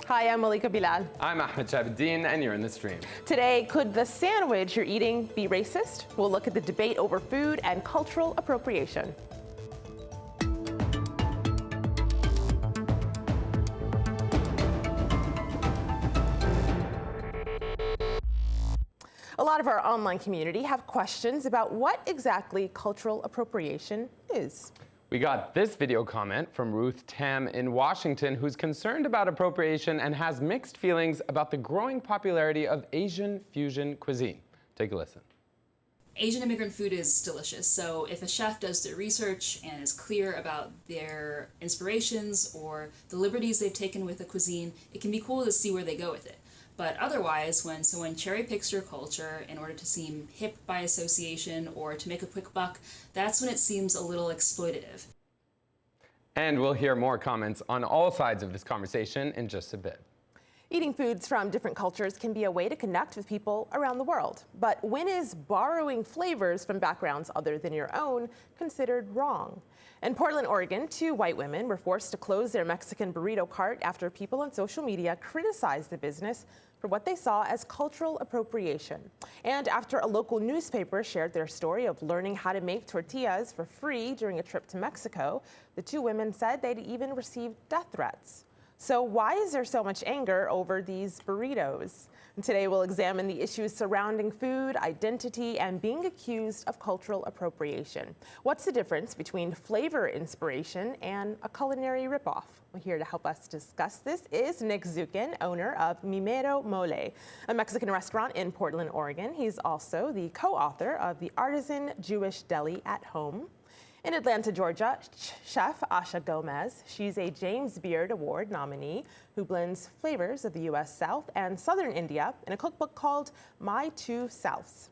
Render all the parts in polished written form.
Hi, I'm Malika Bilal. I'm Ahmed Shahabuddin, and you're in the stream. Today, could the sandwich you're eating be racist? We'll look at the debate over food and cultural appropriation. A lot of our online community have questions about what exactly cultural appropriation is. We got this video comment from Ruth Tam in Washington, who's concerned about appropriation and has mixed feelings about the growing popularity of Asian fusion cuisine. Take a listen. Asian immigrant food is delicious, so if a chef does their research and is clear about their inspirations or the liberties they've taken with the cuisine, it can be cool to see where they go with it. But otherwise, when someone cherry picks your culture in order to seem hip by association or to make a quick buck, that's when it seems a little exploitative. And we'll hear more comments on all sides of this conversation in just a bit. Eating foods from different cultures can be a way to connect with people around the world. But when is borrowing flavors from backgrounds other than your own considered wrong? In Portland, Oregon, 2 white women were forced to close their Mexican burrito cart after people on social media criticized the business for what they saw as cultural appropriation. And after a local newspaper shared their story of learning how to make tortillas for free during a trip to Mexico, the 2 women said they'd even received death threats. So why is there so much anger over these burritos? And today we'll examine the issues surrounding food, identity, and being accused of cultural appropriation. What's the difference between flavor inspiration and a culinary ripoff? Well, here to help us discuss this is Nick ZUKIN, owner of MERO Mole, a Mexican restaurant in Portland, Oregon. He's also the co-author of The Artisan Jewish Deli at Home. In Atlanta, Georgia, Chef ASHA Gomez. She's a James Beard Award nominee who blends flavors of the U.S. South and Southern India in a cookbook called My Two Souths.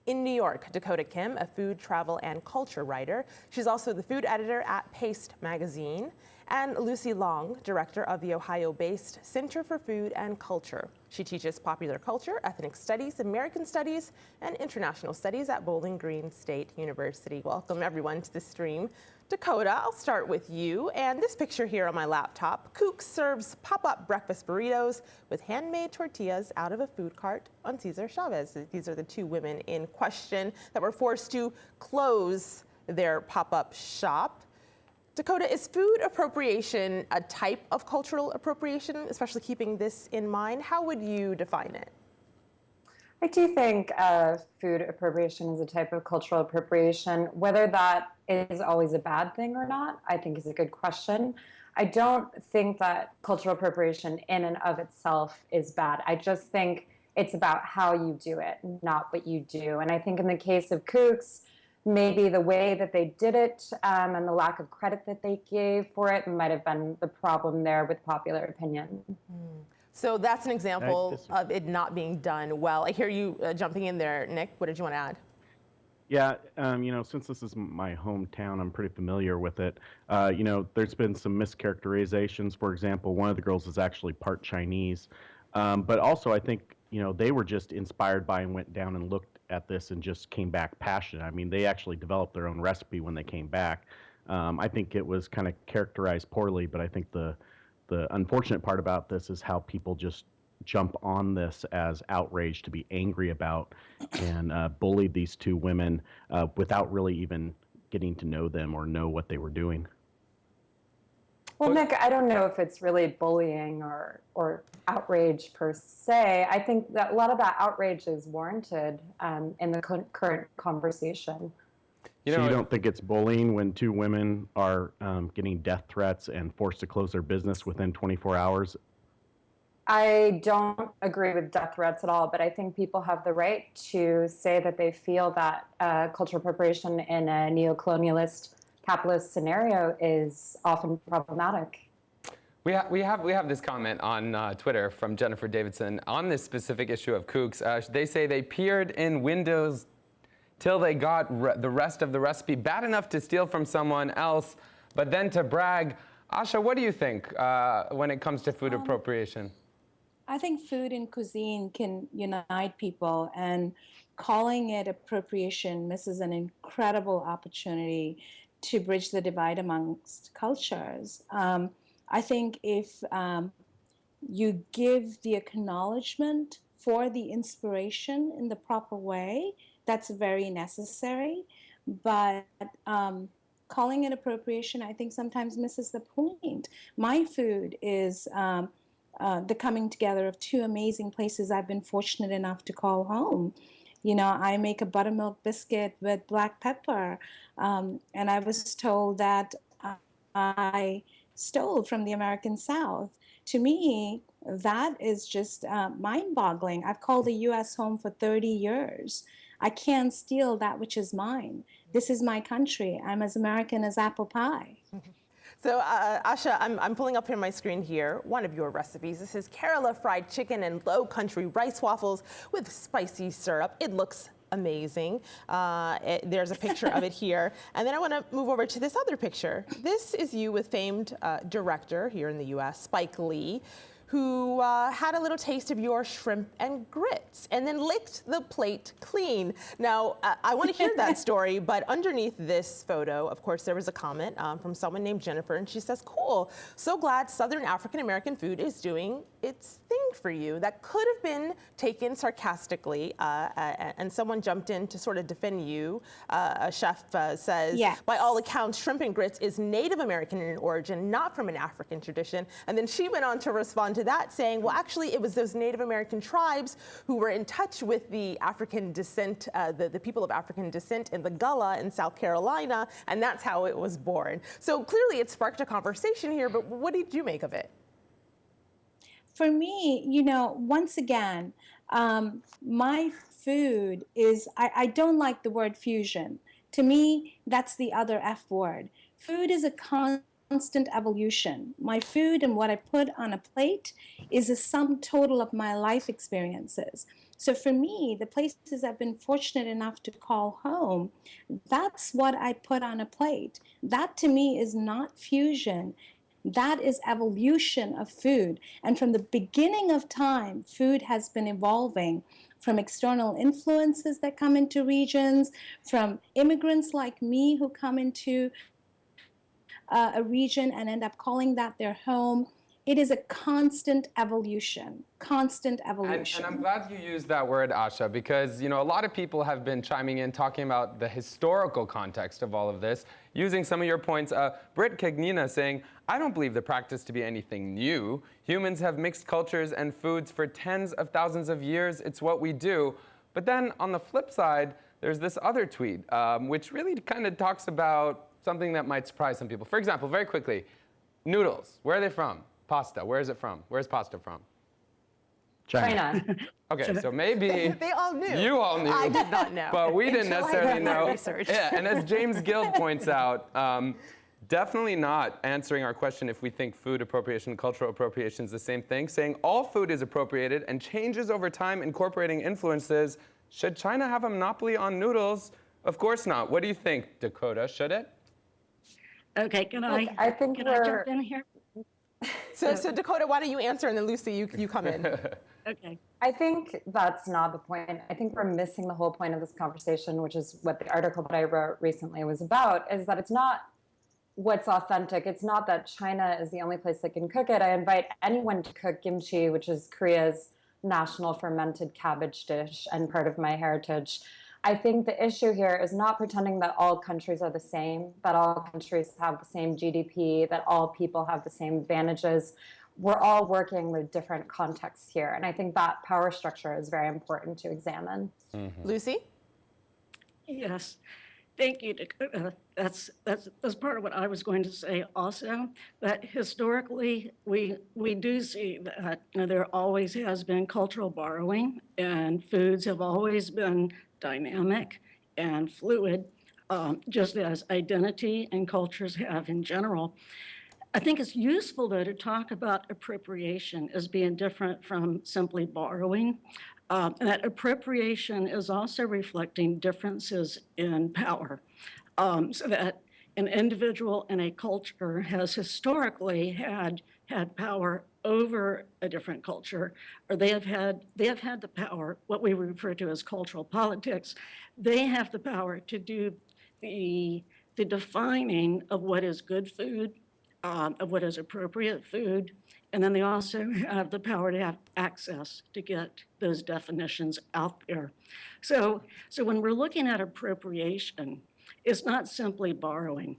In New York, Dakota Kim, a food, travel, and culture writer. She's also the food editor at Paste magazine. And Lucy Long, director of the Ohio-based Center for Food and Culture. She teaches popular culture, ethnic studies, American studies, and international studies at Bowling Green State University. Welcome everyone to the stream. Dakota, I'll start with you. And this picture here on my laptop, Cook serves pop-up breakfast burritos with handmade tortillas out of a food cart on Cesar Chavez. These are the 2 women in question that were forced to close their pop-up shop. Dakota, is food appropriation a type of cultural appropriation, especially keeping this in mind? How would you define it? I do think food appropriation is a type of cultural appropriation. Whether that is always a bad thing or not, I think is a good question. I don't think that cultural appropriation in and of itself is bad. I just think it's about how you do it, not what you do. And I think in the case of Cooks, maybe the way that they did it and the lack of credit that they gave for it might have been the problem there with popular opinion. So that's an example of it not being done well. I hear you jumping in there, Nick. What did you want to add? Yeah, since this is my hometown, I'm pretty familiar with it. There's been some mischaracterizations. For example, one of the girls is actually part Chinese. But also, I think, they were just inspired by and went down and looked at this and just came back passionate. I mean, they actually developed their own recipe when they came back. I think it was kind of characterized poorly, but I think the unfortunate part about this is how people just jump on this as outrage to be angry about and bullied these 2 women without really even getting to know them or know what they were doing. Well, Nick, I don't know if it's really bullying or outrage per se. I think that a lot of that outrage is warranted in the current conversation. So you don't think it's bullying when 2 women are getting death threats and forced to close their business within 24 hours? I don't agree with death threats at all, but I think people have the right to say that they feel that cultural appropriation in a neo-colonialist capitalist scenario is often problematic. We have this comment on Twitter from Jennifer Davidson on this specific issue of Cooks. They say they peered in windows till they got the rest of the recipe bad enough to steal from someone else, but then to brag. Asha, what do you think when it comes to food appropriation? I think food and cuisine can unite people, and calling it appropriation misses an incredible opportunity to bridge the divide amongst cultures. I think if you give the acknowledgement for the inspiration in the proper way, that's very necessary. But calling it appropriation, I think sometimes misses the point. My food is the coming together of two amazing places I've been fortunate enough to call home. You know, I make a buttermilk biscuit with black pepper, and I was told that I stole from the American South. To me, that is just mind-boggling. I've called the U.S. home for 30 years. I can't steal that which is mine. This is my country. I'm as American as apple pie. So, Asha, I'm pulling up here on my screen here one of your recipes. This is Kerala fried chicken and low country rice waffles with spicy syrup. It looks amazing. There's a picture of it here. And then I want to move over to this other picture. This is you with famed director here in the U.S., Spike Lee, who had a little taste of your shrimp and grits and then licked the plate clean. Now, I want to hear that story, but underneath this photo, of course, there was a comment from someone named Jennifer, and she says, cool, so glad Southern African American food is doing its thing for you. That could have been taken sarcastically, and someone jumped in to sort of defend you. A chef says, yes, by all accounts, shrimp and grits is Native American in origin, not from an African tradition. And then she went on to respond to that, saying, well, actually, it was those Native American tribes who were in touch with the African descent, the people of African descent in the Gullah in South Carolina, and that's how it was born. So clearly it sparked a conversation here, but what did you make of it? For me, you know, once again, my food is, I don't like the word fusion. To me, that's the other F word. Food is a constant evolution. My food and what I put on a plate is a sum total of my life experiences. So for me, the places I've been fortunate enough to call home, that's what I put on a plate. That to me is not fusion. That is evolution of food. And from the beginning of time, food has been evolving from external influences that come into regions, from immigrants like me who come into a region and end up calling that their home. It is a constant evolution, constant evolution. And I'm glad you used that word, Asha, because a lot of people have been chiming in, talking about the historical context of all of this, using some of your points. Britt Cagnina saying, I don't believe the practice to be anything new. Humans have mixed cultures and foods for tens of thousands of years. It's what we do. But then on the flip side, there's this other tweet, which really kind of talks about something that might surprise some people. For example, very quickly, noodles, where are they from? Pasta, where is it from? Where's pasta from? China. Okay, so maybe they all knew. You all knew. I did not know. But we didn't necessarily know. Research. Yeah, and as James Guild points out, definitely not answering our question if we think food appropriation, cultural appropriation is the same thing, saying all food is appropriated and changes over time, incorporating influences. Should China have a monopoly on noodles? Of course not. What do you think, Dakota? Should it? Okay, can I jump in here? So Dakota, why don't you answer, and then Lucy, you come in. Okay. I think that's not the point. I think we're missing the whole point of this conversation, which is what the article that I wrote recently was about, is that it's not what's authentic. It's not that China is the only place that can cook it. I invite anyone to cook kimchi, which is Korea's national fermented cabbage dish and part of my heritage. I think the issue here is not pretending that all countries are the same, that all countries have the same GDP, that all people have the same advantages. We're all working with different contexts here. And I think that power structure is very important to examine. Mm-hmm. Lucy? Yes. Thank you, Dakota. That's part of what I was going to say also. That historically, we do see that there always has been cultural borrowing, and foods have always been dynamic and fluid, just as identity and cultures have in general. I think it's useful, though, to talk about appropriation as being different from simply borrowing. And that appropriation is also reflecting differences in power. So that an individual in a culture has historically had power over a different culture, or they have had the power, what we refer to as cultural politics. They have the power to do the defining of what is good food, of what is appropriate food, And then they also have the power to have access to get those definitions out there. So when we're looking at appropriation, it's not simply borrowing.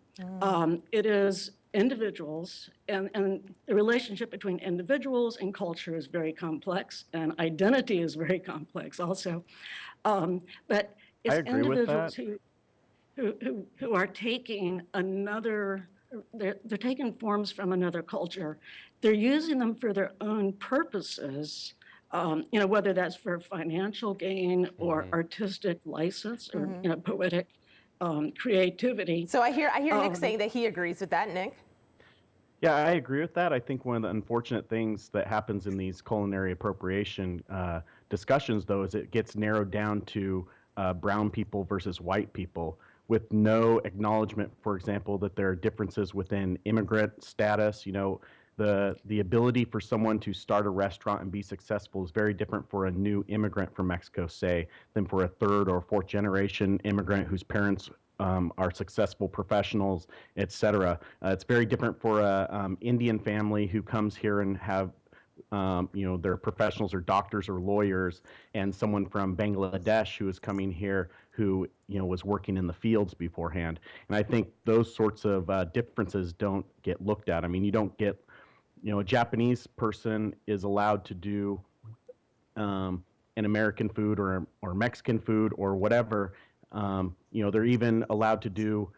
It is individuals, and the relationship between individuals and culture is very complex, and identity is very complex also. But it's I agree with individuals that. who are taking another, they're taking forms from another culture. They're using them for their own purposes, whether that's for financial gain or artistic license or poetic creativity. So I hear Nick saying that he agrees with that. Nick? Yeah, I agree with that. I think one of the unfortunate things that happens in these culinary appropriation discussions, though, is it gets narrowed down to brown people versus white people, with no acknowledgement, for example, that there are differences within immigrant status. The ability for someone to start a restaurant and be successful is very different for a new immigrant from Mexico, say, than for a third or fourth generation immigrant whose parents are successful professionals, et cetera. It's very different for a Indian family who comes here and have they're professionals or doctors or lawyers, and someone from Bangladesh who is coming here who was working in the fields beforehand. And I think those sorts of differences don't get looked at. I mean, you don't get, a Japanese person is allowed to do an American food or Mexican food or whatever. They're even allowed to do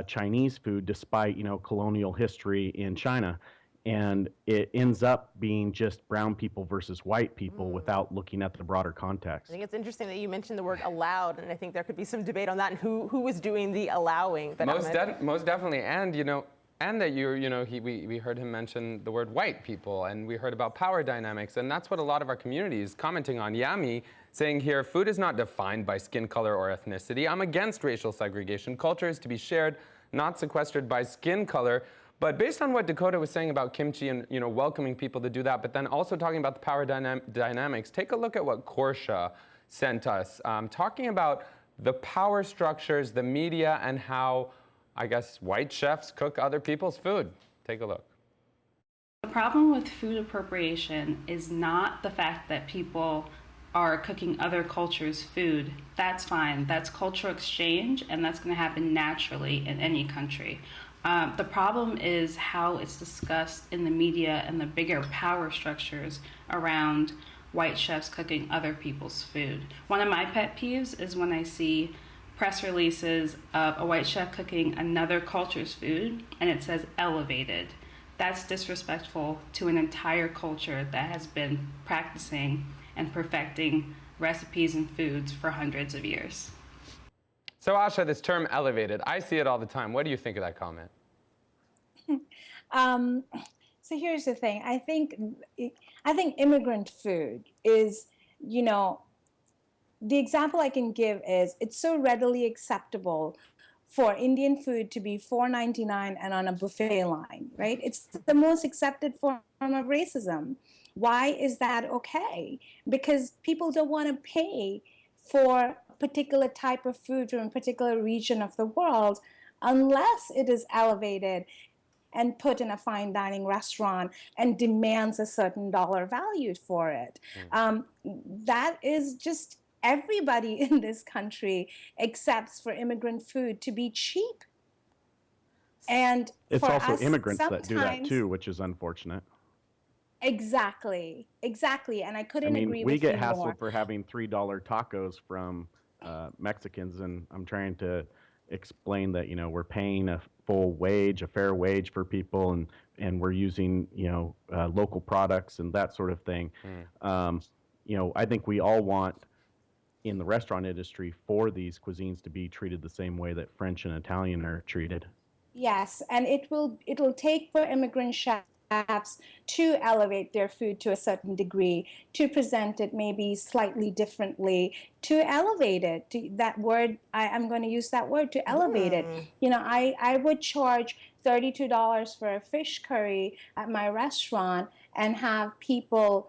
Chinese food despite colonial history in China. And it ends up being just brown people versus white people without looking at the broader context. I think it's interesting that you mentioned the word allowed, and I think there could be some debate on that and who was doing the allowing. But most definitely, and and that we heard him mention the word white people, and we heard about power dynamics, and that's what a lot of our community is commenting on. Yami saying here, food is not defined by skin color or ethnicity. I'm against racial segregation. Culture is to be shared, not sequestered by skin color. But based on what Dakota was saying about kimchi and welcoming people to do that, but then also talking about the power dynamics, take a look at what Korsha sent us, talking about the power structures, the media, and how, I guess, white chefs cook other people's food. Take a look. The problem with food appropriation is not the fact that people are cooking other cultures' food. That's fine. That's cultural exchange, and that's going to happen naturally in any country. The problem is how it's discussed in the media and the bigger power structures around white chefs cooking other people's food. One of my pet peeves is when I see press releases of a white chef cooking another culture's food and it says elevated. That's disrespectful to an entire culture that has been practicing and perfecting recipes and foods for hundreds of years. So Asha, this term elevated, I see it all the time. What do you think of that comment? So here's the thing. I think immigrant food is, the example I can give is it's so readily acceptable for Indian food to be $4.99 and on a buffet line, right? It's the most accepted form of racism. Why is that okay? Because people don't want to pay for a particular type of food from a particular region of the world unless it is elevated and put in a fine dining restaurant and demands a certain dollar value for it. That is just everybody in this country accepts for immigrant food to be cheap. And it's for also us, immigrants that do that too, which is unfortunate. Exactly. And I couldn't agree with you more. We get hassled for having $3 tacos from Mexicans, and I'm trying to explain that we're paying a full wage, a fair wage for people, and we're using local products and that sort of thing. I think we all want in the restaurant industry for these cuisines to be treated the same way that French and Italian are treated. Yes, and it'll take for immigrant chefs to elevate their food to a certain degree, to present it maybe slightly differently, to elevate it. That word, I'm going to use that word, to elevate it. I would charge $32 for a fish curry at my restaurant and have people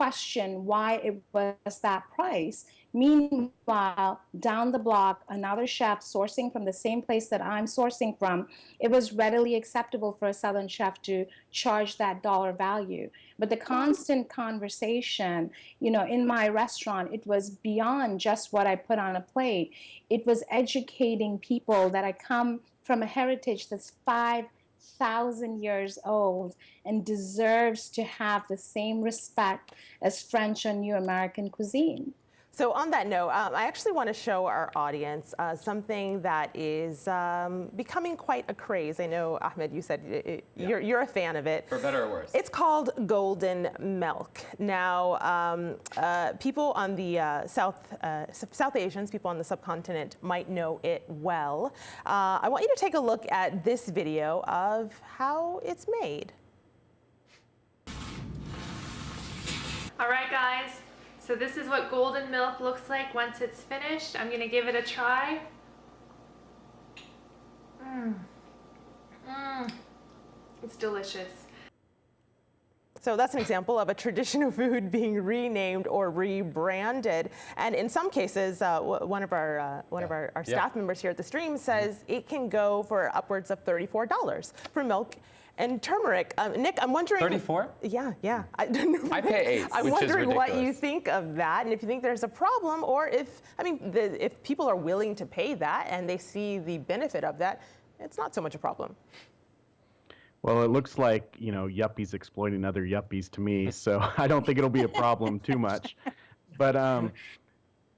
question why it was that price. Meanwhile, down the block, another chef sourcing from the same place that I'm sourcing from, it was readily acceptable for a Southern chef to charge that dollar value. But the constant conversation, you know, in my restaurant, it was beyond just what I put on a plate. It was educating people that I come from a heritage that's 5,000 years old and deserves to have the same respect as French or New American cuisine. So on that note, I actually want to show our audience something that is becoming quite a craze. I know, Ahmed, you said you're a fan of it. For better or worse. It's called golden milk. Now, people on the South Asians, people on the subcontinent might know it well. I want you to take a look at this video of how it's made. All right, guys. So this is what golden milk looks like once it's finished. I'm gonna give it a try. It's delicious. So that's an example of a traditional food being renamed or rebranded. And in some cases, one of our staff members here at the stream says it can go for upwards of $34 for milk and turmeric. Nick, I'm wondering. 34? Yeah. I don't know. I pay 8. I'm which wondering is what ridiculous. you think of that, and if you think there's a problem, or if if people are willing to pay that and they see the benefit of that, it's not so much a problem. Well, it looks like, you know, yuppies exploiting other yuppies to me, so I don't think it'll be a problem too much. But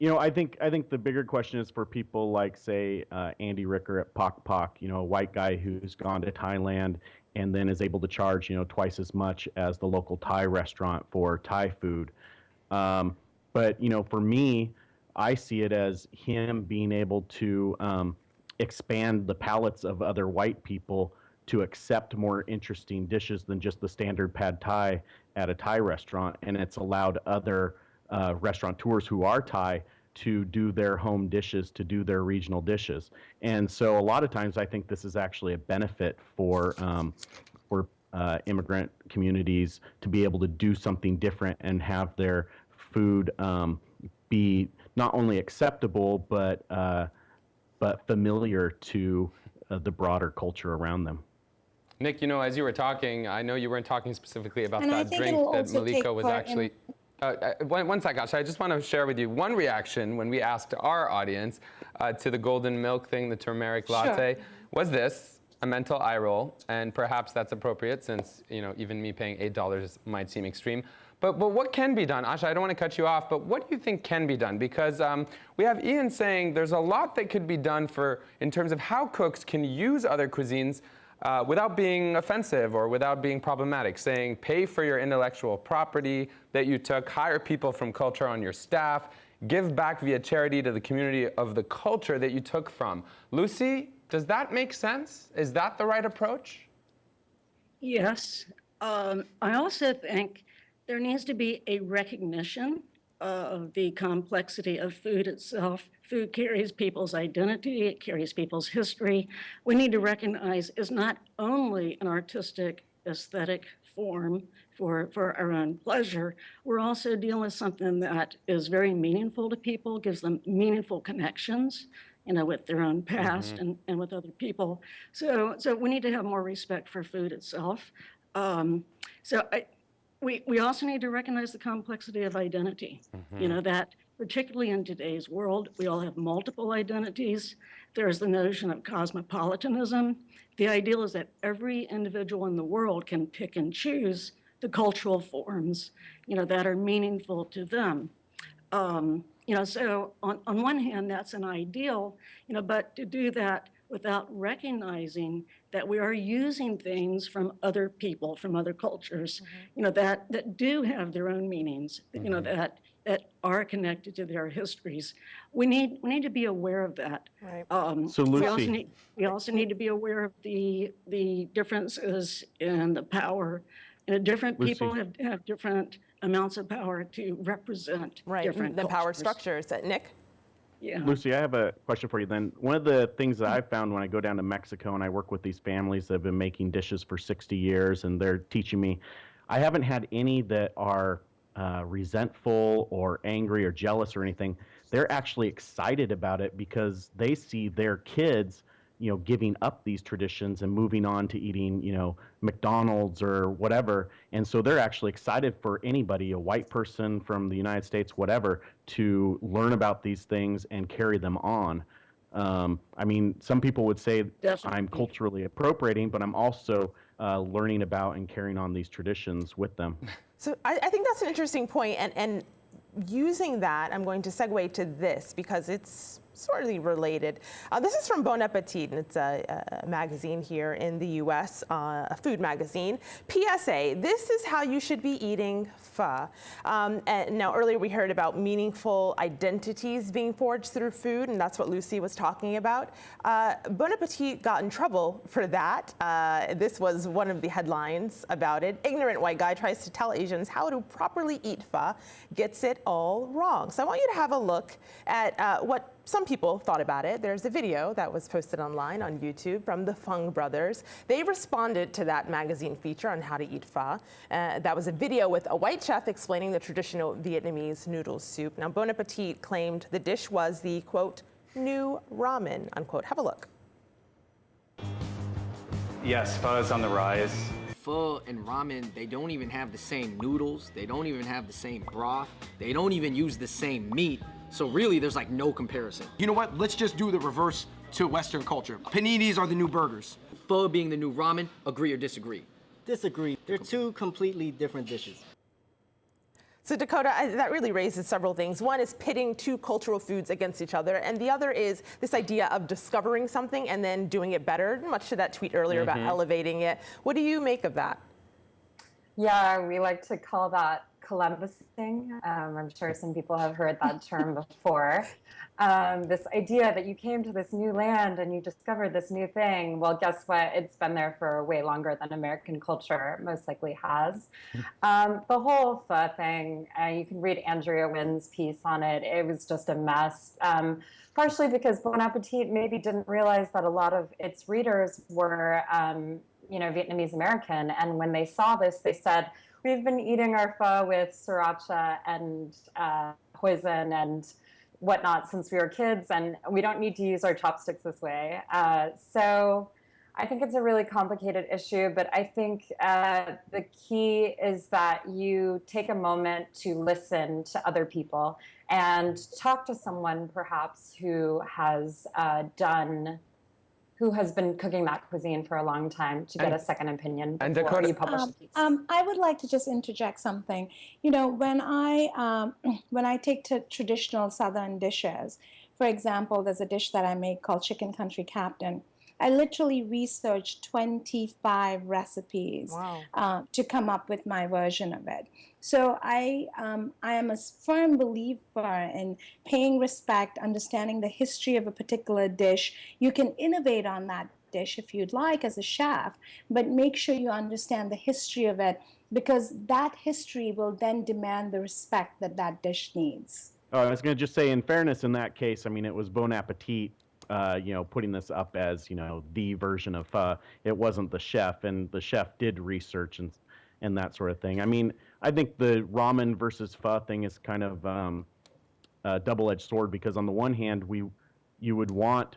you know, I think the bigger question is for people like, say, Andy Ricker at Pok Pok, you know, a white guy who's gone to Thailand and then is able to charge, you know, twice as much as the local Thai restaurant for Thai food. But, you know, for me, I see it as him being able to expand the palates of other white people to accept more interesting dishes than just the standard pad Thai at a Thai restaurant. And it's allowed other restaurateurs who are Thai to do their home dishes, to do their regional dishes. And so a lot of times I think this is actually a benefit for immigrant communities to be able to do something different and have their food be not only acceptable, but familiar to the broader culture around them. Nick, you know, as you were talking, I know you weren't talking specifically about And I that think drink it'll that also Malika take was part actually. One second, Asha. I just want to share with you one reaction when we asked our audience to the golden milk thing, the turmeric latte, was this, a mental eye roll, and perhaps that's appropriate since, you know, even me paying $8 might seem extreme. But what can be done? Asha, I don't want to cut you off, but what do you think can be done? Because we have Ian saying there's a lot that could be done in terms of how cooks can use other cuisines without being offensive or without being problematic, saying pay for your intellectual property that you took, hire people from culture on your staff, give back via charity to the community of the culture that you took from. Lucy, does that make sense? Is that the right approach? Yes. I also think there needs to be a recognition of the complexity of food itself. Food carries people's identity, it carries people's history. We need to recognize it's not only an artistic, aesthetic form for our own pleasure. We're also dealing with something that is very meaningful to people, gives them meaningful connections, you know, with their own past and with other people. So we need to have more respect for food itself. We also need to recognize the complexity of identity. You know, that particularly in today's world, we all have multiple identities. There's the notion of cosmopolitanism. The ideal is that every individual in the world can pick and choose the cultural forms, you know, that are meaningful to them. You know, so on one hand, that's an ideal, you know, but to do that without recognizing that we are using things from other people, from other cultures, you know, that do have their own meanings, you know, that are connected to their histories. We need to be aware of that. Right. So Lucy, we also need to be aware of the differences in the power. You know, different people have different amounts of power to represent different the power cultures. structures. Nick? Yeah. Lucy, I have a question for you then. One of the things that I've found when I go down to Mexico and I work with these families that have been making dishes for 60 years and they're teaching me, I haven't had any that are resentful or angry or jealous or anything. They're actually excited about it because they see their kids, giving up these traditions and moving on to eating, McDonald's or whatever. And so they're actually excited for anybody, a white person from the United States, whatever, to learn about these things and carry them on. I mean, some people would say I'm culturally appropriating, but I'm also learning about and carrying on these traditions with them. So I think that's an interesting point, and using that, I'm going to segue to this because it's sort of related. This is from Bon Appetit, and it's a magazine here in the US, a food magazine. PSA, this is how you should be eating pho. And now earlier we heard about meaningful identities being forged through food, and that's what Lucy was talking about. Bon Appetit got in trouble for that. This was one of the headlines about it. Ignorant white guy tries to tell Asians how to properly eat pho, gets it all wrong. So I want you to have a look at what some people thought about it. There's a video that was posted online on YouTube from the Fung brothers. They responded to that magazine feature on how to eat pho. That was a video with a white chef explaining the traditional Vietnamese noodle soup. Now, Bon Appetit claimed the dish was the, quote, new ramen, unquote. Have a look. Yes, pho is on the rise. Pho and ramen, they don't even have the same noodles. They don't even have the same broth. They don't even use the same meat. So really, there's like no comparison. You know what? Let's just do the reverse to Western culture. Paninis are the new burgers. Pho being the new ramen, agree or disagree? Disagree. They're two completely different dishes. So Dakota, that really raises several things. One is pitting two cultural foods against each other, and the other is this idea of discovering something and then doing it better, much to that tweet earlier about elevating it. What do you make of that? Yeah, we like to call that Columbusing. I'm sure some people have heard that term before. This idea that you came to this new land and you discovered this new thing. Well, guess what? It's been there for way longer than American culture most likely has. The whole pho thing, you can read Andrea Wynn's piece on it. It was just a mess. Partially because Bon Appetit maybe didn't realize that a lot of its readers were Vietnamese American. And when they saw this, they said, we've been eating our pho with sriracha and hoisin and whatnot since we were kids, and we don't need to use our chopsticks this way. So I think it's a really complicated issue, but I think the key is that you take a moment to listen to other people and talk to someone perhaps who has been cooking that cuisine for a long time to get a second opinion before you publish a piece. I would like to just interject something. When I take to traditional Southern dishes, for example, there's a dish that I make called Chicken Country Captain. I literally researched 25 recipes to come up with my version of it. So I am a firm believer in paying respect, understanding the history of a particular dish. You can innovate on that dish if you'd like as a chef, but make sure you understand the history of it, because that history will then demand the respect that that dish needs. I was going to just say, in fairness, in that case, I mean, it was Bon Appetit putting this up as, the version of pho. It wasn't the chef, and the chef did research and that sort of thing. I mean, I think the ramen versus pho thing is kind of a double-edged sword, because on the one hand, you would want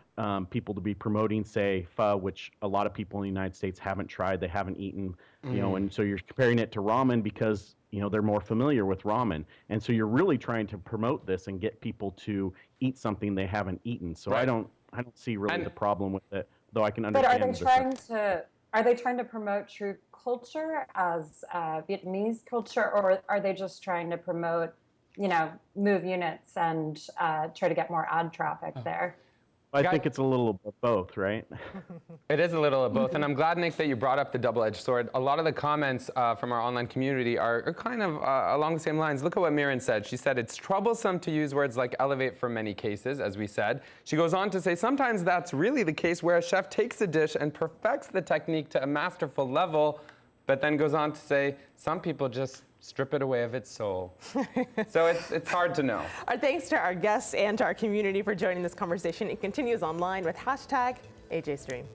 people to be promoting, say, pho, which a lot of people in the United States haven't tried, they haven't eaten, and so you're comparing it to ramen because, they're more familiar with ramen. And so you're really trying to promote this and get people to eat something they haven't eaten. So I don't see really the problem with it, though I can understand. But are they trying to promote true culture as Vietnamese culture, or are they just trying to promote, move units and try to get more ad traffic there? I think it's a little of both, right? It is a little of both, and I'm glad, Nick, that you brought up the double-edged sword. A lot of the comments from our online community are kind of along the same lines. Look at what Mirren said. She said, it's troublesome to use words like elevate for many cases, as we said. She goes on to say, sometimes that's really the case where a chef takes a dish and perfects the technique to a masterful level, but then goes on to say, some people just strip it away of its soul. So it's hard to know. Our thanks to our guests and to our community for joining this conversation. It continues online with #AJStream.